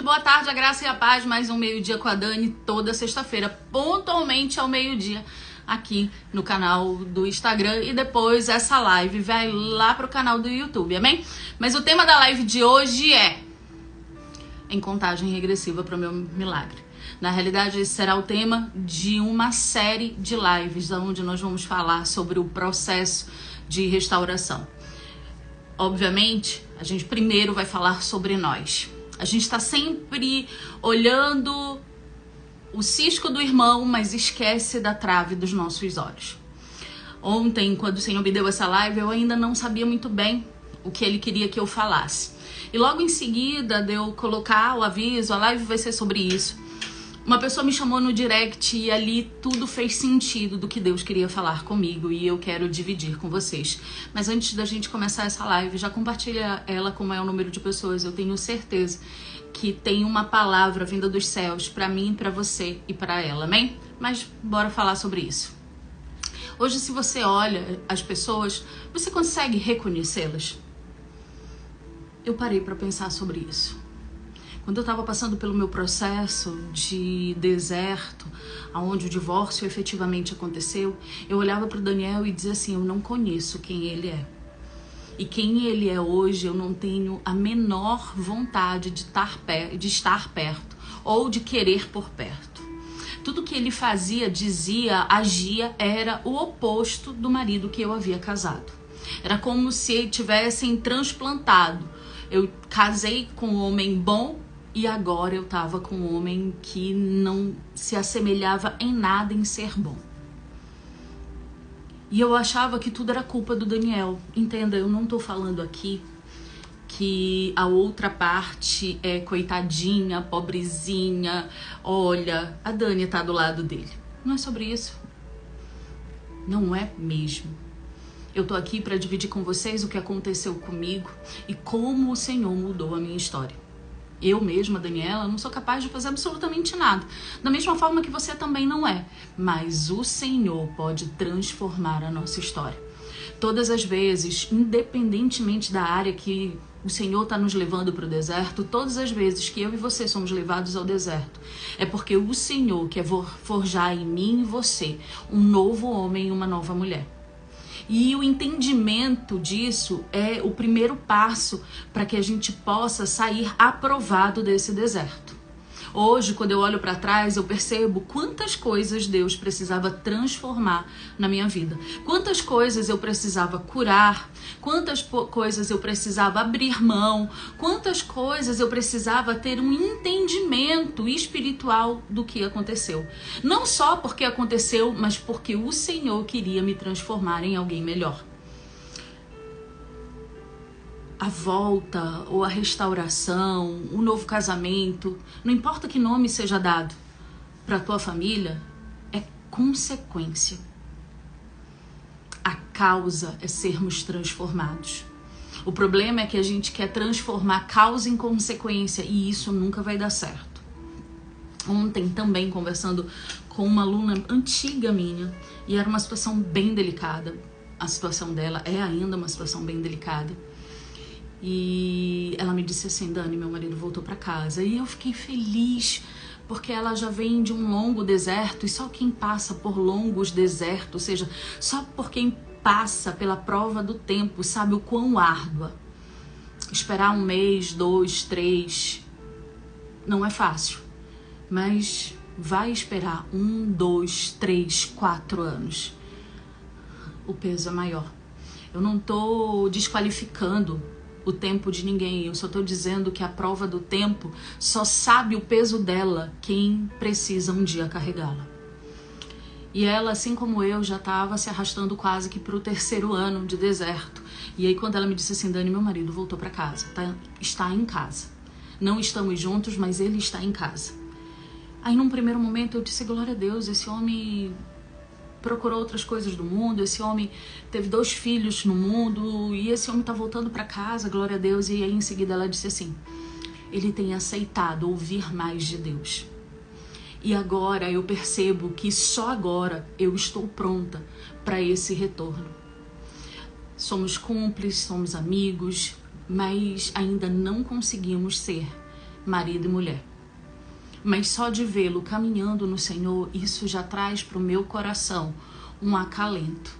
boa tarde, a graça e a paz, mais um meio-dia com a Dani, toda sexta-feira, pontualmente ao meio-dia, aqui no canal do Instagram, e depois essa live vai lá pro canal do YouTube, amém? Mas o tema da live de hoje é em contagem regressiva para o meu milagre. Na realidade, esse será o tema de uma série de lives, onde nós vamos falar sobre o processo de restauração. Obviamente, a gente primeiro vai falar sobre nós. A gente está sempre olhando o cisco do irmão, mas esquece da trave dos nossos olhos. Ontem, quando o Senhor me deu essa live, eu ainda não sabia muito bem o que Ele queria que eu falasse. E logo em seguida, de eu colocar o aviso, a live vai ser sobre isso. Uma pessoa me chamou no direct e ali tudo fez sentido do que Deus queria falar comigo e eu quero dividir com vocês. Mas antes da gente começar essa live, já compartilha ela com o maior número de pessoas. Eu tenho certeza que tem uma palavra vinda dos céus para mim, para você e para ela, amém? Mas bora falar sobre isso. Hoje, se você olha as pessoas, você consegue reconhecê-las? Eu parei para pensar sobre isso. Quando eu estava passando pelo meu processo de deserto, onde o divórcio efetivamente aconteceu, eu olhava para o Daniel e dizia assim, eu não conheço quem ele é. E quem ele é hoje, eu não tenho a menor vontade de estar perto ou de querer por perto. Tudo que ele fazia, dizia, agia, era o oposto do marido que eu havia casado. Era como se tivessem transplantado. Eu casei com um homem bom, e agora eu tava com um homem que não se assemelhava em nada em ser bom. E eu achava que tudo era culpa do Daniel. Entenda, eu não tô falando aqui que a outra parte é coitadinha, pobrezinha. Olha, a Dani tá do lado dele. Não é sobre isso. Não é mesmo. Eu tô aqui para dividir com vocês o que aconteceu comigo e como o Senhor mudou a minha história. Eu mesma, Daniela, não sou capaz de fazer absolutamente nada. Da mesma forma que você também não é. Mas o Senhor pode transformar a nossa história. Todas as vezes, independentemente da área que o Senhor está nos levando para o deserto, todas as vezes que eu e você somos levados ao deserto, é porque o Senhor quer forjar em mim e você um novo homem e uma nova mulher. E o entendimento disso é o primeiro passo para que a gente possa sair aprovado desse deserto. Hoje, quando eu olho para trás, eu percebo quantas coisas Deus precisava transformar na minha vida. Quantas coisas eu precisava curar, quantas coisas eu precisava abrir mão, quantas coisas eu precisava ter um entendimento espiritual do que aconteceu. Não só porque aconteceu, mas porque o Senhor queria me transformar em alguém melhor. A volta ou a restauração, o novo casamento, não importa que nome seja dado para a tua família, é consequência. A causa é sermos transformados. O problema é que a gente quer transformar causa em consequência e isso nunca vai dar certo. Ontem também conversando com uma aluna antiga minha e era uma situação bem delicada. A situação dela é ainda uma situação bem delicada. E ela me disse assim, Dani, meu marido voltou para casa. E eu fiquei feliz, porque ela já vem de um longo deserto. E só quem passa por longos desertos, ou seja, só por quem passa pela prova do tempo, sabe o quão árdua. Esperar 1 mês, 2, 3, não é fácil. Mas vai esperar 1, 2, 3, 4 anos. O peso é maior. Eu não tô desqualificando o tempo de ninguém, eu só tô dizendo que a prova do tempo só sabe o peso dela quem precisa um dia carregá-la. E ela, assim como eu, já estava se arrastando quase que para o 3º ano de deserto. E aí quando ela me disse assim, Dani, meu marido voltou para casa, está em casa. Não estamos juntos, mas ele está em casa. Aí num primeiro momento eu disse, glória a Deus, esse homem procurou outras coisas do mundo, esse homem teve 2 filhos no mundo e esse homem tá voltando para casa, glória a Deus. E aí em seguida ela disse assim, ele tem aceitado ouvir mais de Deus. E agora eu percebo que só agora eu estou pronta para esse retorno. Somos cúmplices, somos amigos, mas ainda não conseguimos ser marido e mulher. Mas só de vê-lo caminhando no Senhor, isso já traz para o meu coração um acalento.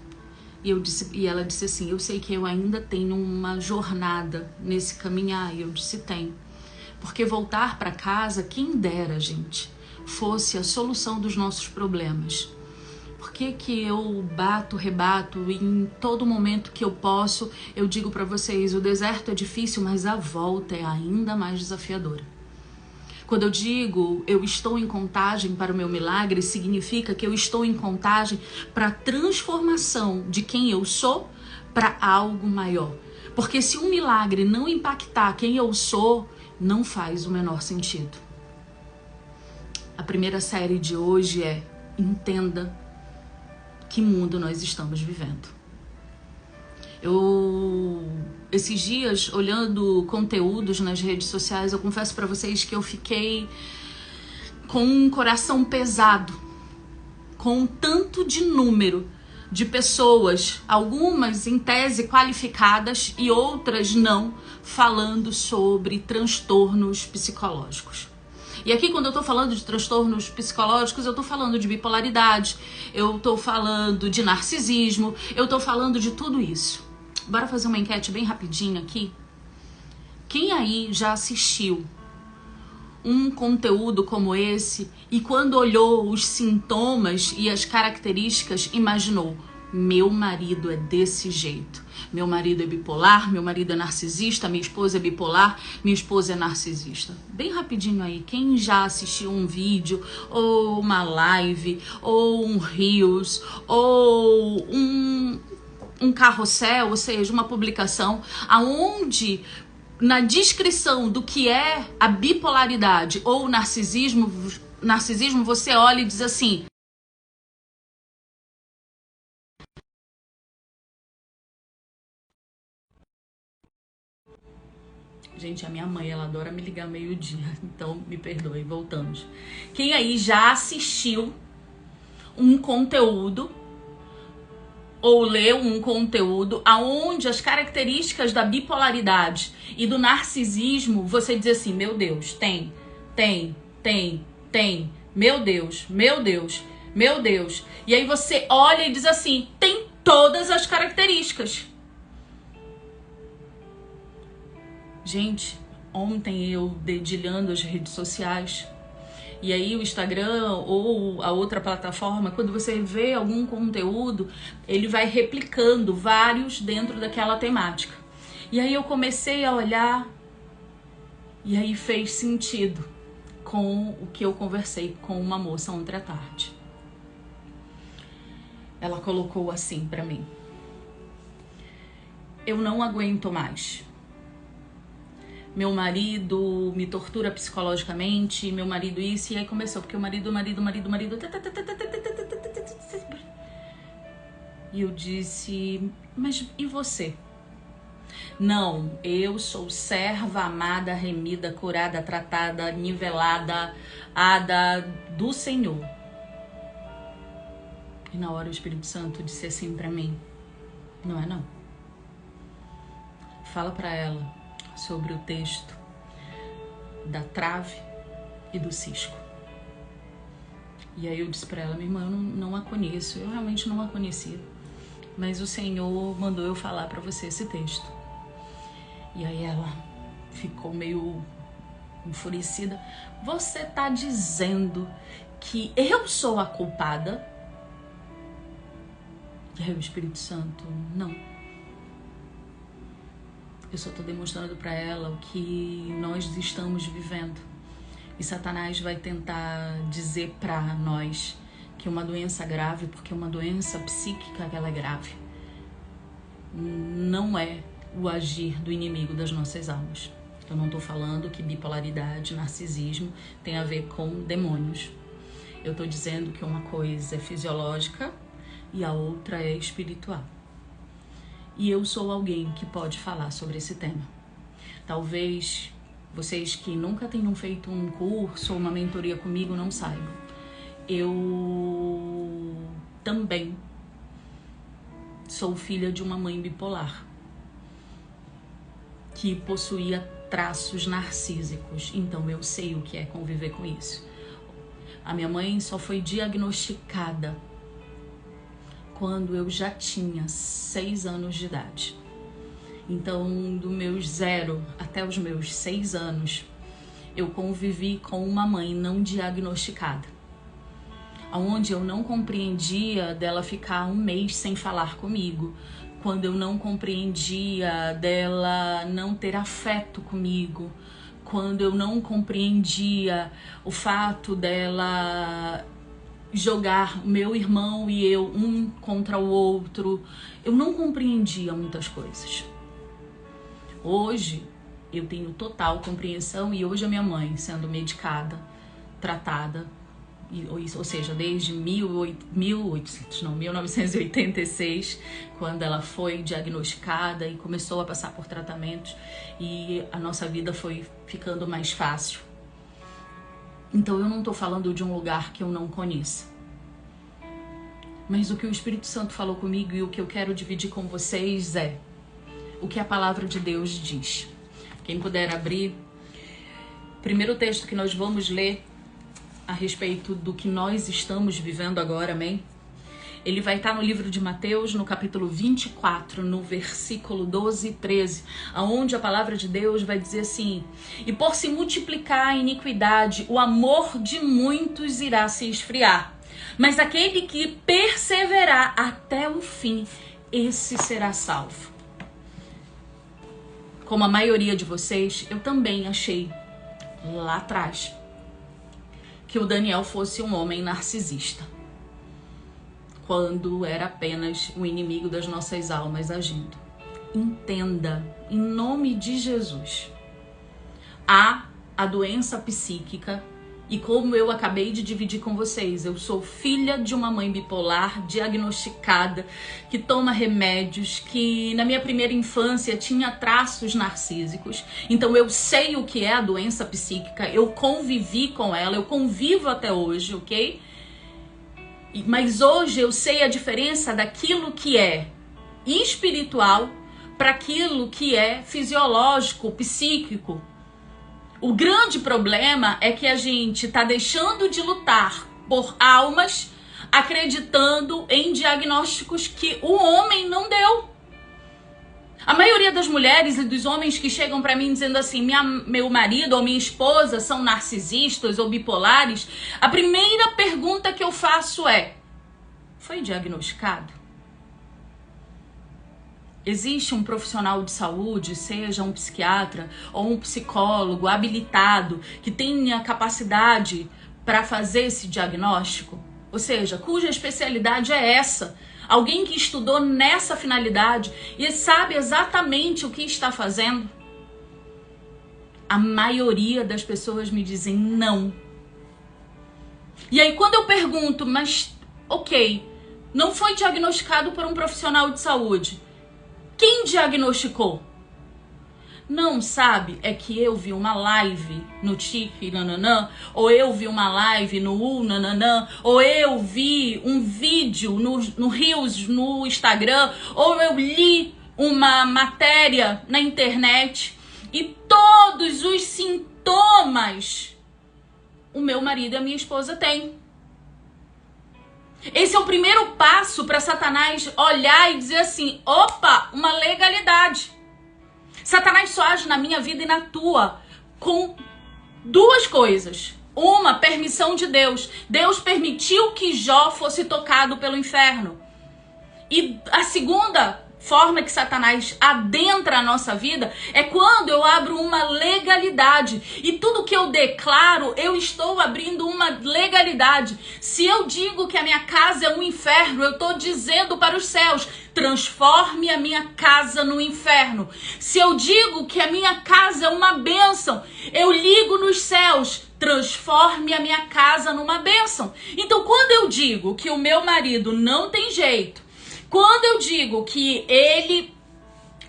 E ela disse assim, eu sei que eu ainda tenho uma jornada nesse caminhar. E eu disse, tem. Porque voltar para casa, quem dera, gente, fosse a solução dos nossos problemas. Por que que eu rebato, e em todo momento que eu posso, eu digo para vocês, o deserto é difícil, mas a volta é ainda mais desafiadora. Quando eu digo eu estou em contagem para o meu milagre, significa que eu estou em contagem para a transformação de quem eu sou para algo maior. Porque se um milagre não impactar quem eu sou, não faz o menor sentido. A primeira série de hoje é Entenda que mundo nós estamos vivendo. Esses dias, olhando conteúdos nas redes sociais, eu confesso para vocês que eu fiquei com um coração pesado, com um tanto de número de pessoas, algumas em tese qualificadas e outras não, falando sobre transtornos psicológicos. E aqui, quando eu tô falando de transtornos psicológicos, eu tô falando de bipolaridade, eu tô falando de narcisismo, eu tô falando de tudo isso. Bora fazer uma enquete bem rapidinho aqui? Quem aí já assistiu um conteúdo como esse e quando olhou os sintomas e as características, imaginou, meu marido é desse jeito, meu marido é bipolar, meu marido é narcisista, minha esposa é bipolar, minha esposa é narcisista. Bem rapidinho aí, quem já assistiu um vídeo, ou uma live, ou um Reels, ou um carrossel, ou seja, uma publicação, aonde na descrição do que é a bipolaridade ou o narcisismo, você olha e diz assim: gente, a minha mãe, ela adora me ligar meio-dia, então me perdoe, voltamos. Quem aí já assistiu um conteúdo ou leu um conteúdo aonde as características da bipolaridade e do narcisismo, você diz assim, meu Deus, tem, meu Deus, meu Deus, meu Deus. E aí você olha e diz assim, tem todas as características. Gente, ontem eu dedilhando as redes sociais, e aí o Instagram ou a outra plataforma, quando você vê algum conteúdo, ele vai replicando vários dentro daquela temática. E aí eu comecei a olhar e aí fez sentido com o que eu conversei com uma moça ontem à tarde. Ela colocou assim pra mim: eu não aguento mais. Meu marido me tortura psicologicamente, meu marido isso, e aí começou, porque o marido. E eu disse, mas e você? Não, eu sou serva, amada, remida, curada, tratada, nivelada, ada do Senhor. E na hora o Espírito Santo disse assim pra mim, não é não. Fala pra ela sobre o texto da trave e do cisco. E aí eu disse pra ela, minha irmã, eu não a conheço, eu realmente não a conhecia, mas o Senhor mandou eu falar pra você esse texto. E aí ela ficou meio enfurecida. Você tá dizendo que eu sou a culpada? E aí o Espírito Santo, não. Eu só estou demonstrando para ela o que nós estamos vivendo. E Satanás vai tentar dizer para nós que uma doença grave, porque uma doença psíquica ela é grave, não é o agir do inimigo das nossas almas. Eu não estou falando que bipolaridade, narcisismo tem a ver com demônios. Eu estou dizendo que uma coisa é fisiológica e a outra é espiritual. E eu sou alguém que pode falar sobre esse tema. Talvez vocês que nunca tenham feito um curso ou uma mentoria comigo não saibam. Eu também sou filha de uma mãe bipolar que possuía traços narcísicos, então eu sei o que é conviver com isso. A minha mãe só foi diagnosticada quando eu já tinha 6 anos de idade. Então, dos meus 0 até os meus 6 anos, eu convivi com uma mãe não diagnosticada, onde eu não compreendia dela ficar 1 mês sem falar comigo, quando eu não compreendia dela não ter afeto comigo, quando eu não compreendia o fato dela jogar meu irmão e eu um contra o outro. Eu não compreendia muitas coisas. Hoje eu tenho total compreensão, e hoje a minha mãe sendo medicada, tratada, ou seja, desde 1986, quando ela foi diagnosticada e começou a passar por tratamentos, e a nossa vida foi ficando mais fácil. Então eu não estou falando de um lugar que eu não conheça, mas o que o Espírito Santo falou comigo e o que eu quero dividir com vocês é o que a palavra de Deus diz. Quem puder abrir, primeiro texto que nós vamos ler a respeito do que nós estamos vivendo agora, amém? Ele vai estar no livro de Mateus, no capítulo 24, no versículo 12 e 13, onde a palavra de Deus vai dizer assim: e por se multiplicar a iniquidade, o amor de muitos irá se esfriar, mas aquele que perseverar até o fim, esse será salvo. Como a maioria de vocês, eu também achei lá atrás que o Daniel fosse um homem narcisista, quando era apenas o inimigo das nossas almas agindo. Entenda, em nome de Jesus, há a doença psíquica, e como eu acabei de dividir com vocês, eu sou filha de uma mãe bipolar diagnosticada, que toma remédios, que na minha primeira infância tinha traços narcísicos. Então eu sei o que é a doença psíquica, eu convivi com ela, eu convivo até hoje, ok? Mas hoje eu sei a diferença daquilo que é espiritual para aquilo que é fisiológico, psíquico. O grande problema é que a gente está deixando de lutar por almas, acreditando em diagnósticos que o homem não deu. A maioria das mulheres e dos homens que chegam para mim dizendo assim, meu marido ou minha esposa são narcisistas ou bipolares, a primeira pergunta que eu faço é: foi diagnosticado? Existe um profissional de saúde, seja um psiquiatra ou um psicólogo habilitado, que tenha capacidade para fazer esse diagnóstico? Ou seja, cuja especialidade é essa? Alguém que estudou nessa finalidade e sabe exatamente o que está fazendo? A maioria das pessoas me dizem não. E aí quando eu pergunto, mas ok, não foi diagnosticado por um profissional de saúde, quem diagnosticou? Não, sabe, é que eu vi uma live no Tique nananã, ou eu vi uma live no nananã, ou eu vi um vídeo no Reels, no Instagram, ou eu li uma matéria na internet, e todos os sintomas o meu marido e a minha esposa têm. Esse é o primeiro passo para Satanás olhar e dizer assim, opa, uma legalidade. Satanás só age na minha vida e na tua com 2 coisas. Uma, permissão de Deus. Deus permitiu que Jó fosse tocado pelo inferno. E a segunda forma que Satanás adentra a nossa vida é quando eu abro uma legalidade. E tudo que eu declaro, eu estou abrindo uma legalidade. Se eu digo que a minha casa é um inferno, eu estou dizendo para os céus, transforme a minha casa no inferno. Se eu digo que a minha casa é uma bênção, eu ligo nos céus, transforme a minha casa numa bênção. Então, quando eu digo que o meu marido não tem jeito, quando eu digo que ele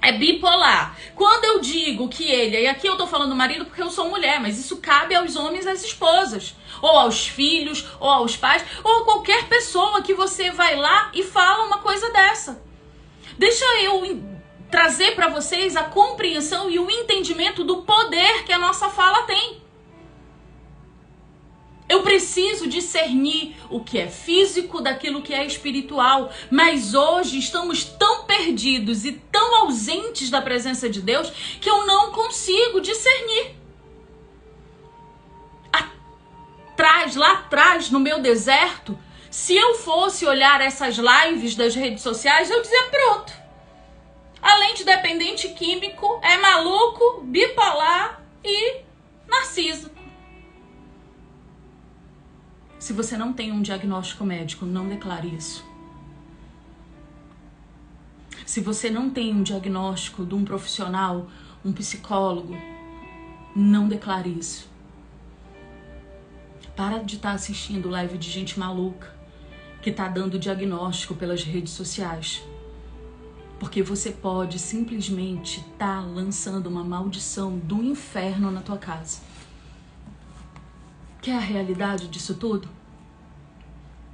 é bipolar, quando eu digo que ele, e aqui eu tô falando marido porque eu sou mulher, mas isso cabe aos homens e às esposas, ou aos filhos, ou aos pais, ou qualquer pessoa que você vai lá e fala uma coisa dessa. Deixa eu trazer para vocês a compreensão e o entendimento do poder que a nossa fala tem. Eu preciso discernir o que é físico daquilo que é espiritual, mas hoje estamos tão perdidos e tão ausentes da presença de Deus que eu não consigo discernir. Lá atrás, no meu deserto, se eu fosse olhar essas lives das redes sociais, eu dizia, pronto. Além de dependente químico, é maluco, bipolar e narciso. Se você não tem um diagnóstico médico, não declare isso. Se você não tem um diagnóstico de um profissional, um psicólogo, não declare isso. Para de estar assistindo live de gente maluca que está dando diagnóstico pelas redes sociais. Porque você pode simplesmente estar lançando uma maldição do inferno na tua casa. Quer a realidade disso tudo?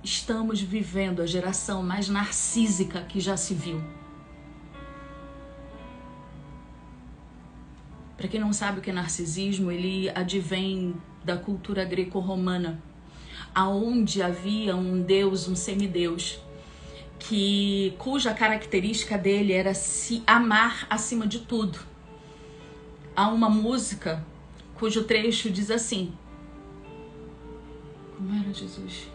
Estamos vivendo a geração mais narcísica que já se viu. Para quem não sabe o que é narcisismo, ele advém da cultura greco-romana, aonde havia um deus, um semideus, cuja característica dele era se amar acima de tudo. Há uma música cujo trecho diz assim: como era, Jesus?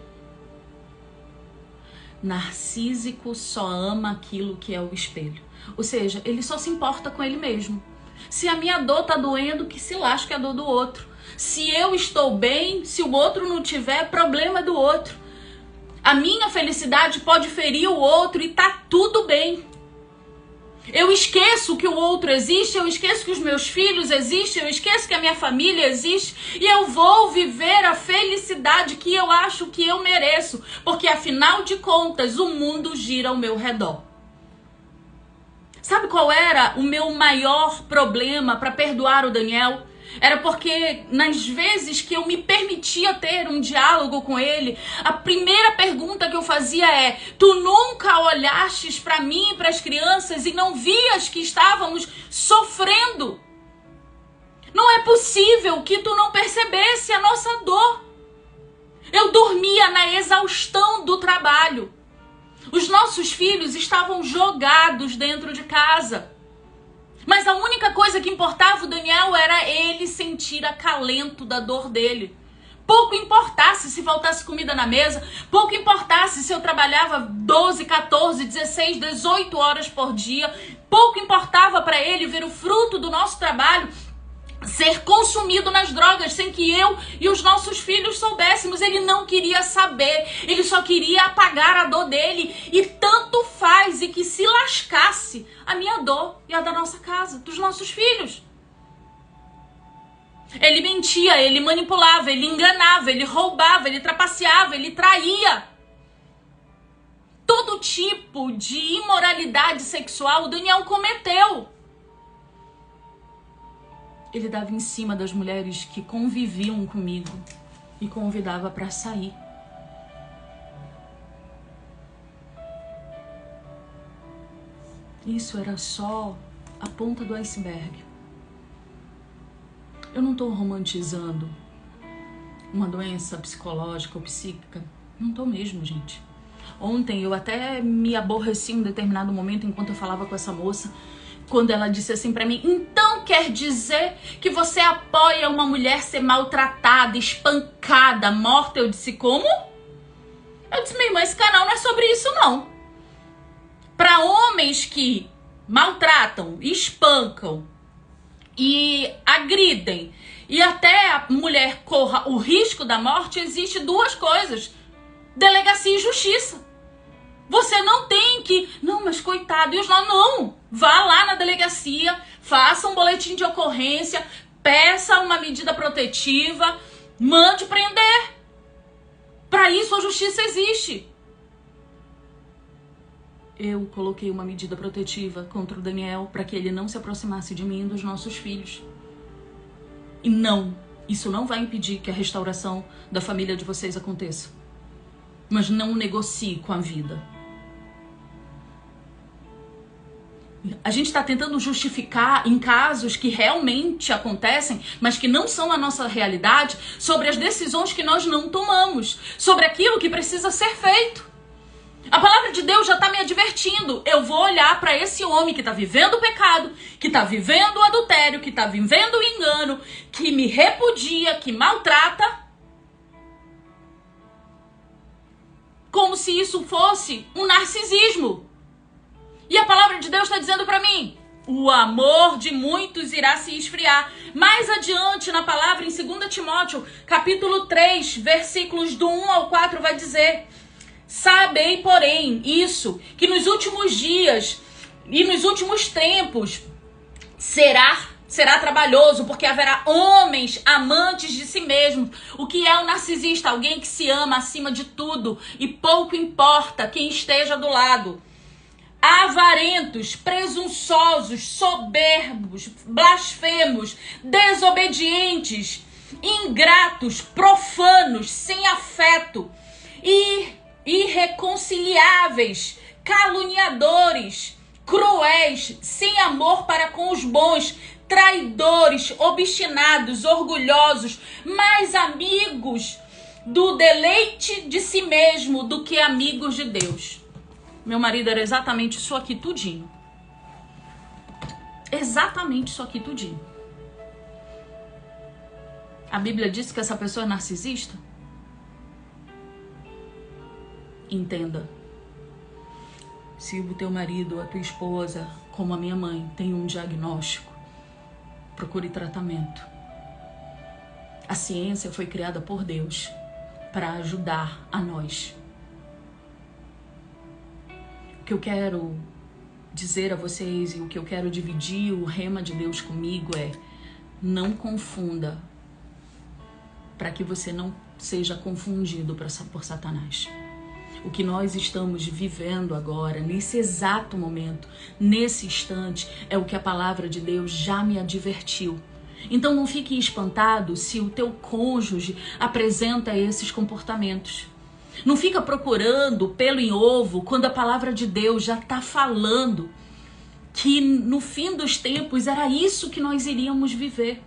Narcísico só ama aquilo que é o espelho. Ou seja, ele só se importa com ele mesmo. Se a minha dor tá doendo, que se lasque a dor do outro. Se eu estou bem, se o outro não tiver, problema do outro. A minha felicidade pode ferir o outro e tá tudo bem. Eu esqueço que o outro existe, eu esqueço que os meus filhos existem, eu esqueço que a minha família existe e eu vou viver a felicidade que eu acho que eu mereço, porque afinal de contas o mundo gira ao meu redor. Sabe qual era o meu maior problema para perdoar o Daniel? Era porque nas vezes que eu me permitia ter um diálogo com ele, a primeira pergunta que eu fazia é: tu nunca olhastes para mim e para as crianças e não vias que estávamos sofrendo? Não é possível que tu não percebesse a nossa dor. Eu dormia na exaustão do trabalho. Os nossos filhos estavam jogados dentro de casa. Mas a única coisa que importava o Daniel era ele sentir acalento da dor dele. Pouco importasse se faltasse comida na mesa, pouco importasse se eu trabalhava 12, 14, 16, 18 horas por dia, pouco importava para ele ver o fruto do nosso trabalho ser consumido nas drogas sem que eu e os nossos filhos soubéssemos. Ele não queria saber, ele só queria apagar a dor dele, e tanto faz, e que se lascasse a minha dor e a da nossa casa, dos nossos filhos. Ele mentia, ele manipulava, ele enganava, ele roubava, ele trapaceava, ele traía. Todo tipo de imoralidade sexual o Daniel cometeu. Ele dava em cima das mulheres que conviviam comigo e convidava para sair. Isso era só a ponta do iceberg. Eu não estou romantizando uma doença psicológica ou psíquica. Não estou mesmo, gente. Ontem eu até me aborreci em um determinado momento enquanto eu falava com essa moça, quando ela disse assim pra mim: então quer dizer que você apoia uma mulher ser maltratada, espancada, morta? Eu disse: como? Eu disse: minha irmã, esse canal não é sobre isso não. Para homens que maltratam, espancam e agridem e até a mulher corra o risco da morte, existe duas coisas: delegacia e justiça. Você não tem que... não, mas coitado, e os não. Vá lá na delegacia, faça um boletim de ocorrência, peça uma medida protetiva, mande prender. Para isso a justiça existe. Eu coloquei uma medida protetiva contra o Daniel para que ele não se aproximasse de mim e dos nossos filhos. E não, isso não vai impedir que a restauração da família de vocês aconteça. Mas não negocie com a vida. A gente está tentando justificar em casos que realmente acontecem, mas que não são a nossa realidade, sobre as decisões que nós não tomamos, sobre aquilo que precisa ser feito. A palavra de Deus já está me advertindo. Eu vou olhar para esse homem que está vivendo o pecado, que está vivendo o adultério, que está vivendo o engano, que me repudia, que maltrata, como se isso fosse um narcisismo. E a palavra de Deus está dizendo para mim, o amor de muitos irá se esfriar. Mais adiante na palavra, em 2 Timóteo, capítulo 3, versículos do 1 ao 4, vai dizer: sabei, porém, isso, que nos últimos dias e nos últimos tempos será trabalhoso, porque haverá homens amantes de si mesmos. O que é um narcisista? Alguém que se ama acima de tudo e pouco importa quem esteja do lado. Avarentos, presunçosos, soberbos, blasfemos, desobedientes, ingratos, profanos, sem afeto, irreconciliáveis, caluniadores, cruéis, sem amor para com os bons, traidores, obstinados, orgulhosos, mais amigos do deleite de si mesmo do que amigos de Deus. Meu marido era exatamente isso aqui tudinho. Exatamente isso aqui tudinho. A Bíblia diz que essa pessoa é narcisista? Entenda. Se o teu marido, a tua esposa, como a minha mãe, tem um diagnóstico, procure tratamento. A ciência foi criada por Deus para ajudar a nós. O que eu quero dizer a vocês e o que eu quero dividir o rema de Deus comigo é: não confunda, para que você não seja confundido por Satanás. O que nós estamos vivendo agora, nesse exato momento, nesse instante, é o que a palavra de Deus já me advertiu. Então não fique espantado se o teu cônjuge apresenta esses comportamentos. Não fica procurando pelo em ovo quando a palavra de Deus já está falando que no fim dos tempos era isso que nós iríamos viver.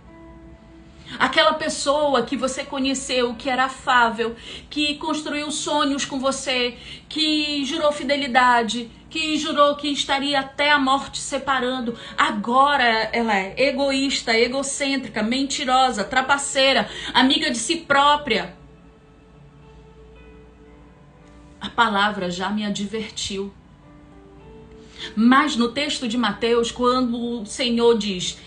Aquela pessoa que você conheceu, que era afável, que construiu sonhos com você, que jurou fidelidade, que jurou que estaria até a morte separando, agora ela é egoísta, egocêntrica, mentirosa, trapaceira, amiga de si própria. A palavra já me advertiu. Mas no texto de Mateus, quando o Senhor diz: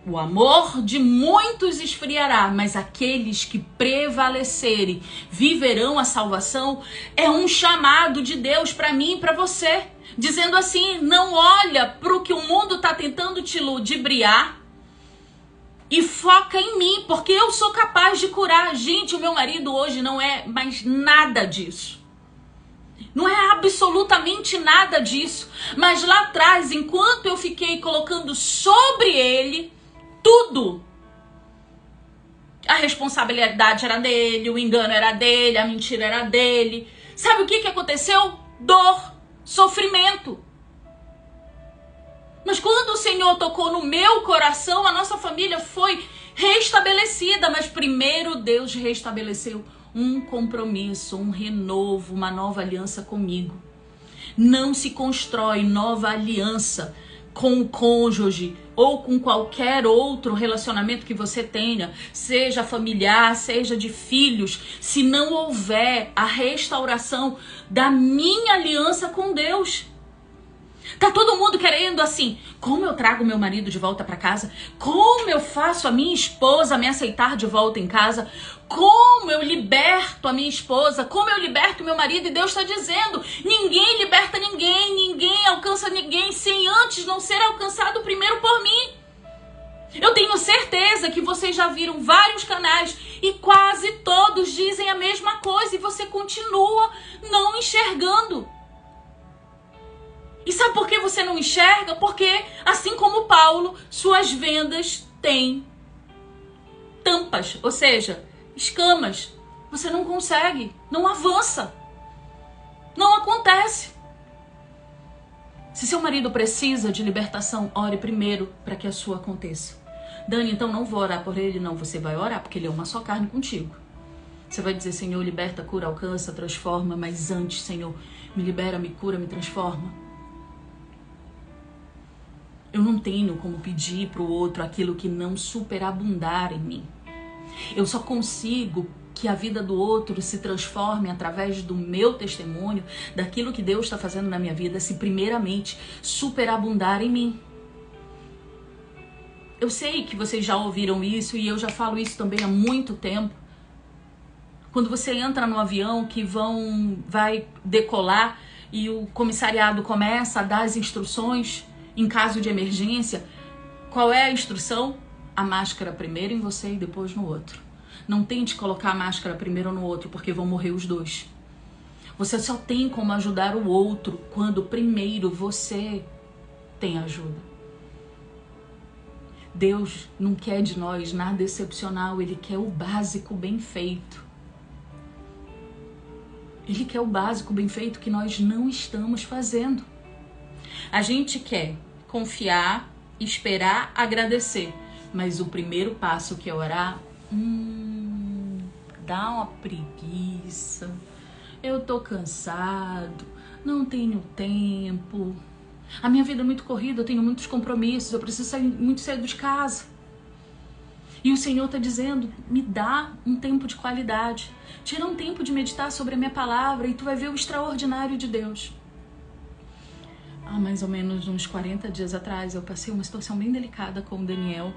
o amor de muitos esfriará, mas aqueles que prevalecerem viverão a salvação, é um chamado de Deus para mim e para você, dizendo assim: não olha para o que o mundo está tentando te ludibriar e foca em mim, porque eu sou capaz de curar. Gente, o meu marido hoje não é mais nada disso. Não é absolutamente nada disso. Mas lá atrás, enquanto eu fiquei colocando sobre ele tudo, a responsabilidade era dele, o engano era dele, a mentira era dele. Sabe o que aconteceu? Dor, sofrimento. Mas quando o Senhor tocou no meu coração, a nossa família foi restabelecida. Mas primeiro Deus restabeleceu um compromisso, um renovo, uma nova aliança comigo. Não se constrói nova aliança com o cônjuge ou com qualquer outro relacionamento que você tenha, seja familiar, seja de filhos, se não houver a restauração da minha aliança com Deus. Tá todo mundo querendo assim: como eu trago meu marido de volta para casa? Como eu faço a minha esposa me aceitar de volta em casa? Como eu liberto a minha esposa? Como eu liberto meu marido? E Deus está dizendo: ninguém liberta ninguém, ninguém alcança ninguém sem antes não ser alcançado primeiro por mim. Eu tenho certeza que vocês já viram vários canais e quase todos dizem a mesma coisa e você continua não enxergando. E sabe por que você não enxerga? Porque, assim como Paulo, suas vendas têm tampas, ou seja, escamas. Você não consegue, não avança, não acontece. Se seu marido precisa de libertação, ore primeiro para que a sua aconteça. Dani, então não vou orar por ele? Não, você vai orar, porque ele é uma só carne contigo. Você vai dizer, Senhor, liberta, cura, alcança, transforma, mas antes, Senhor, me libera, me cura, me transforma. Eu não tenho como pedir para o outro aquilo que não superabundar em mim. Eu só consigo que a vida do outro se transforme através do meu testemunho, daquilo que Deus está fazendo na minha vida, se primeiramente superabundar em mim. Eu sei que vocês já ouviram isso e eu já falo isso também há muito tempo. Quando você entra no avião que vai decolar e o comissariado começa a dar as instruções em caso de emergência, qual é a instrução? A máscara primeiro em você e depois no outro. Não tente colocar a máscara primeiro no outro, porque vão morrer os dois. Você só tem como ajudar o outro quando primeiro você tem ajuda. Deus não quer de nós nada excepcional, Ele quer o básico bem feito. Ele quer o básico bem feito que nós não estamos fazendo. A gente quer confiar, esperar, agradecer. Mas o primeiro passo que é orar, dá uma preguiça. Eu tô cansado, não tenho tempo. A minha vida é muito corrida, eu tenho muitos compromissos, eu preciso sair muito cedo de casa. E o Senhor está dizendo, me dá um tempo de qualidade. Tira um tempo de meditar sobre a minha palavra e tu vai ver o extraordinário de Deus. Há mais ou menos uns 40 dias atrás, eu passei uma situação bem delicada com o Daniel.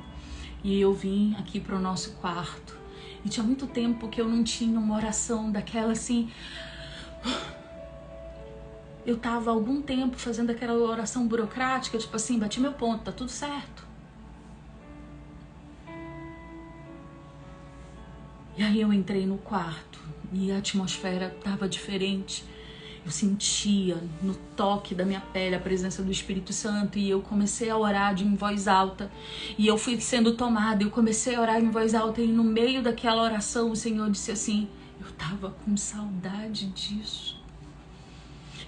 E eu vim aqui para o nosso quarto. E tinha muito tempo que eu não tinha uma oração daquela assim. Eu tava há algum tempo fazendo aquela oração burocrática, tipo assim, bati meu ponto, tá tudo certo. E aí eu entrei no quarto e a atmosfera tava diferente. Eu sentia no toque da minha pele a presença do Espírito Santo e eu comecei a orar em voz alta. E eu fui sendo tomada, eu comecei a orar em voz alta e no meio daquela oração o Senhor disse assim, eu tava com saudade disso.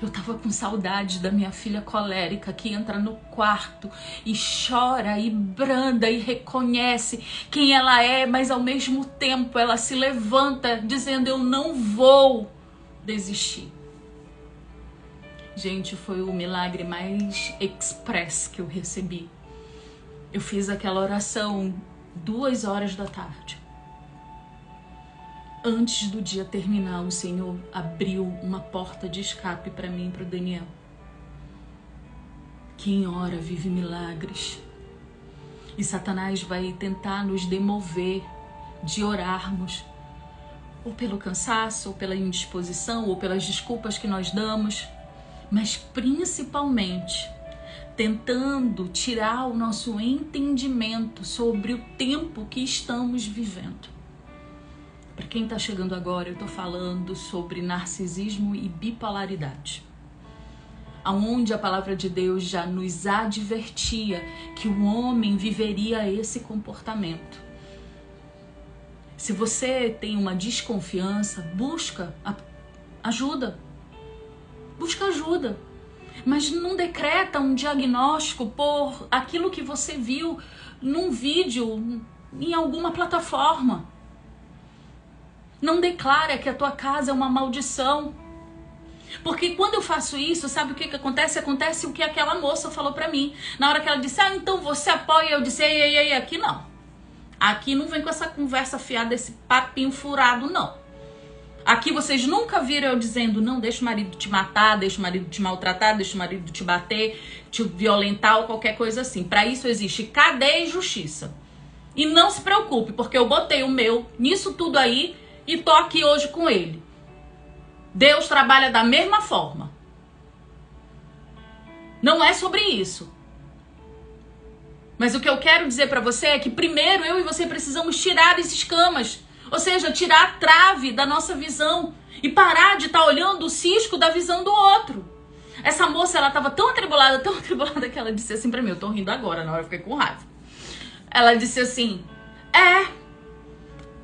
Eu tava com saudade da minha filha colérica que entra no quarto e chora e branda e reconhece quem ela é, mas ao mesmo tempo ela se levanta dizendo, eu não vou desistir. Gente, foi o milagre mais express que eu recebi. Eu fiz aquela oração 2h da tarde. Antes do dia terminar, o Senhor abriu uma porta de escape para mim e para o Daniel. Quem ora vive milagres. E Satanás vai tentar nos demover de orarmos, ou pelo cansaço, ou pela indisposição, ou pelas desculpas que nós damos, mas principalmente tentando tirar o nosso entendimento sobre o tempo que estamos vivendo. Para quem está chegando agora, eu estou falando sobre narcisismo e bipolaridade, aonde a palavra de Deus já nos advertia que o homem viveria esse comportamento. Se você tem uma desconfiança, busca ajuda. Busca ajuda. Mas não decreta um diagnóstico por aquilo que você viu num vídeo, em alguma plataforma. Não declara que a tua casa é uma maldição. Porque quando eu faço isso, sabe o que acontece? Acontece o que aquela moça falou pra mim. Na hora que ela disse, então você apoia, eu disse, ei, aqui não. Aqui não vem com essa conversa fiada, esse papinho furado, não. Aqui vocês nunca viram eu dizendo, não, deixa o marido te matar, deixa o marido te maltratar, deixa o marido te bater, te violentar ou qualquer coisa assim. Pra isso existe cadeia e justiça. E não se preocupe, porque eu botei o meu nisso tudo aí e tô aqui hoje com ele. Deus trabalha da mesma forma. Não é sobre isso. Mas o que eu quero dizer pra você é que primeiro eu e você precisamos tirar esses escamas. Ou seja, tirar a trave da nossa visão e parar de estar olhando o cisco da visão do outro. Essa moça, ela estava tão atribulada que ela disse assim pra mim, eu tô rindo agora, na hora eu fiquei com raiva. Ela disse assim,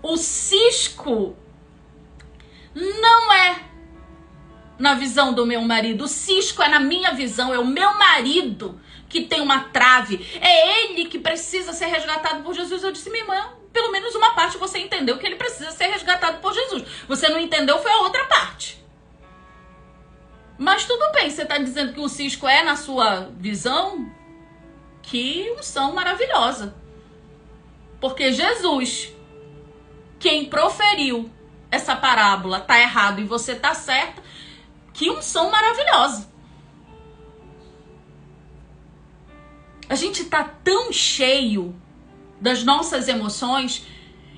o cisco não é na visão do meu marido. O cisco é na minha visão, é o meu marido que tem uma trave. É ele que precisa ser resgatado por Jesus. Eu disse, minha irmã, pelo menos uma parte você entendeu que ele precisa ser resgatado por Jesus. Você não entendeu, foi a outra parte. Mas tudo bem, você está dizendo que o cisco é na sua visão? Que unção maravilhosa. Porque Jesus, quem proferiu essa parábola, tá errado e você tá certa, que unção maravilhosa. A gente tá tão cheio das nossas emoções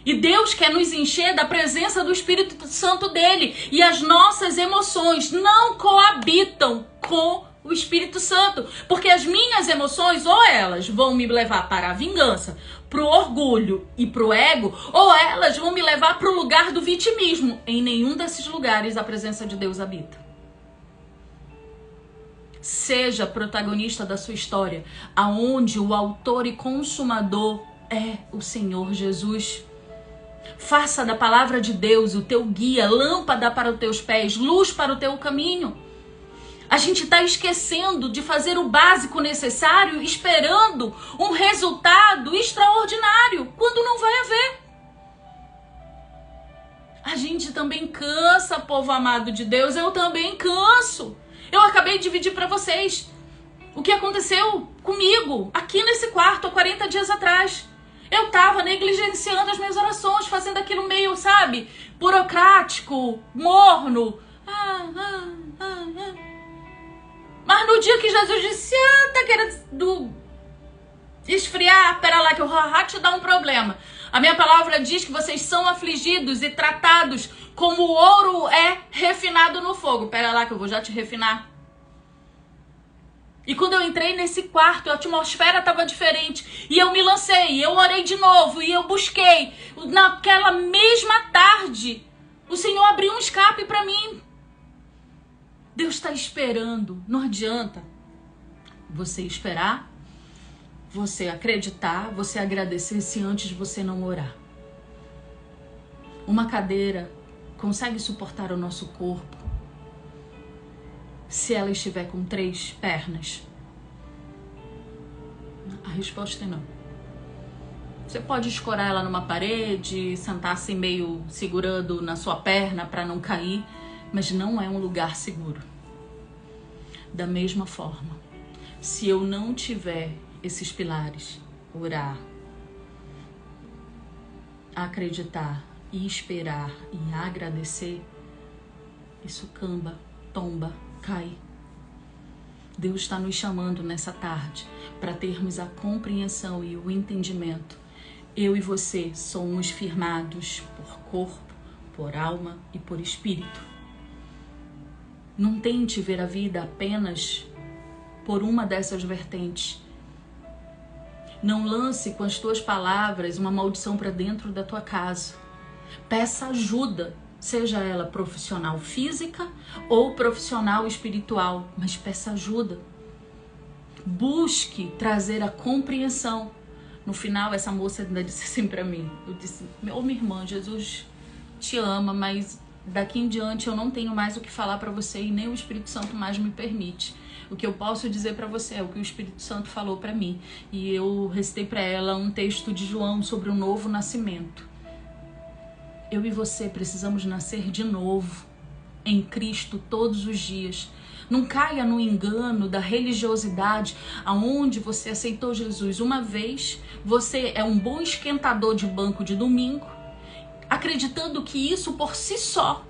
e Deus quer nos encher da presença do Espírito Santo dele. E as nossas emoções não coabitam com o Espírito Santo. Porque as minhas emoções, ou elas vão me levar para a vingança, para o orgulho e para o ego, ou elas vão me levar para o lugar do vitimismo. Em nenhum desses lugares a presença de Deus habita. Seja protagonista da sua história, aonde o autor e consumador é o Senhor Jesus. Faça da palavra de Deus o teu guia, lâmpada para os teus pés, luz para o teu caminho. A gente está esquecendo de fazer o básico necessário, esperando um resultado extraordinário, quando não vai haver. A gente também cansa, povo amado de Deus, eu também canso. Eu acabei de dividir para vocês o que aconteceu comigo aqui nesse quarto há 40 dias atrás. Eu tava negligenciando as minhas orações, fazendo aquilo meio, sabe, burocrático, morno. Mas no dia que Jesus disse, tá querendo esfriar, pera lá que eu vou te dar um problema. A minha palavra diz que vocês são afligidos e tratados como o ouro é refinado no fogo. Pera lá que eu vou já te refinar. E quando eu entrei nesse quarto, a atmosfera estava diferente. E eu me lancei, eu orei de novo e eu busquei. Naquela mesma tarde, o Senhor abriu um escape para mim. Deus está esperando. Não adianta você esperar, você acreditar, você agradecer se antes você não orar. Uma cadeira consegue suportar o nosso corpo se ela estiver com 3 pernas? A resposta é não. Você pode escorar ela numa parede, sentar assim meio segurando na sua perna para não cair, mas não é um lugar seguro. Da mesma forma, se eu não tiver esses pilares, orar, acreditar e esperar e agradecer, isso camba, tomba, cai. Deus está nos chamando nessa tarde para termos a compreensão e o entendimento. Eu e você somos firmados por corpo, por alma e por espírito. Não tente ver a vida apenas por uma dessas vertentes. Não lance com as tuas palavras uma maldição para dentro da tua casa. Peça ajuda, seja ela profissional física ou profissional espiritual, mas peça ajuda. Busque trazer a compreensão. No final, essa moça ainda disse assim para mim, eu disse, minha irmã, Jesus te ama, mas daqui em diante eu não tenho mais o que falar para você e nem o Espírito Santo mais me permite. O que eu posso dizer para você é o que o Espírito Santo falou para mim. E eu recitei para ela um texto de João sobre o novo nascimento. Eu e você precisamos nascer de novo em Cristo todos os dias. Não caia no engano da religiosidade aonde você aceitou Jesus uma vez, você é um bom esquentador de banco de domingo, acreditando que isso por si só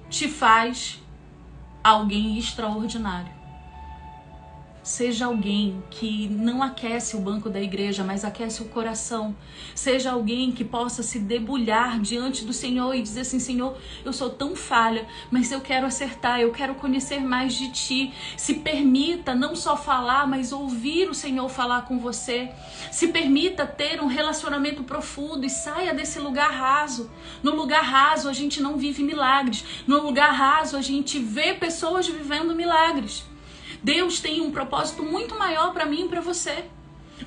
te faz alguém extraordinário. Seja alguém que não aquece o banco da igreja, mas aquece o coração. Seja alguém que possa se debulhar diante do Senhor e dizer assim, Senhor, eu sou tão falha, mas eu quero acertar, eu quero conhecer mais de Ti. Se permita não só falar, mas ouvir o Senhor falar com você. Se permita ter um relacionamento profundo e saia desse lugar raso. No lugar raso a gente não vive milagres. No lugar raso a gente vê pessoas vivendo milagres. Deus tem um propósito muito maior para mim e para você.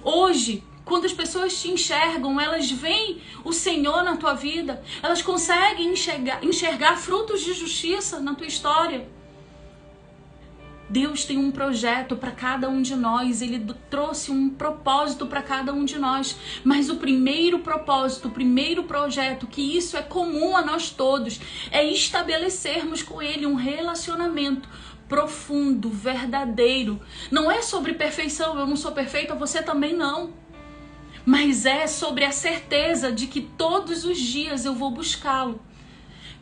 Hoje, Quando as pessoas te enxergam, elas veem o Senhor na tua vida. Elas conseguem enxergar frutos de justiça na tua história. Deus tem um projeto para cada um de nós. Ele trouxe um propósito para cada um de nós. Mas o primeiro propósito, o primeiro projeto, que isso é comum a nós todos, é estabelecermos com Ele um relacionamento profundo, verdadeiro. Não é sobre perfeição. Eu não sou perfeita, você também não. Mas é sobre a certeza de que todos os dias eu vou buscá-lo.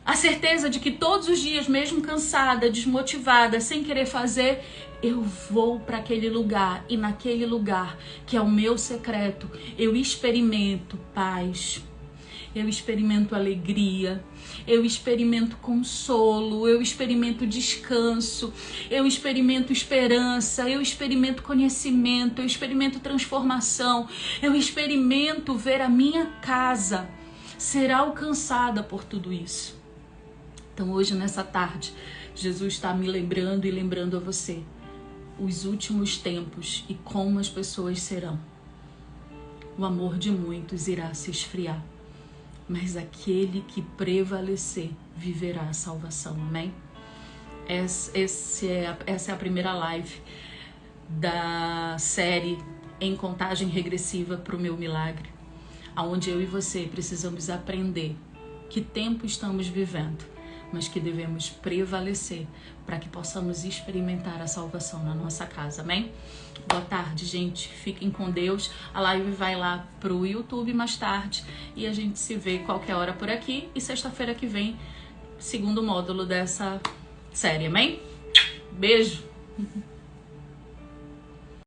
A certeza de que todos os dias, mesmo cansada, desmotivada, sem querer fazer, eu vou para aquele lugar. E naquele lugar, que é o meu secreto, eu experimento paz, eu experimento alegria, eu experimento consolo, eu experimento descanso, eu experimento esperança, eu experimento conhecimento, eu experimento transformação, eu experimento ver a minha casa ser alcançada por tudo isso. Então hoje, nessa tarde, Jesus está me lembrando e lembrando a você os últimos tempos e como as pessoas serão. O amor de muitos irá se esfriar, mas aquele que prevalecer viverá a salvação, amém? Essa é a primeira live da série em contagem regressiva para o meu milagre, onde eu e você precisamos aprender que tempo estamos vivendo, mas que devemos prevalecer para que possamos experimentar a salvação na nossa casa, amém? Boa tarde, gente. Fiquem com Deus. A live vai lá pro YouTube mais tarde e a gente se vê qualquer hora por aqui. E sexta-feira que vem, segundo módulo dessa série, amém? Beijo!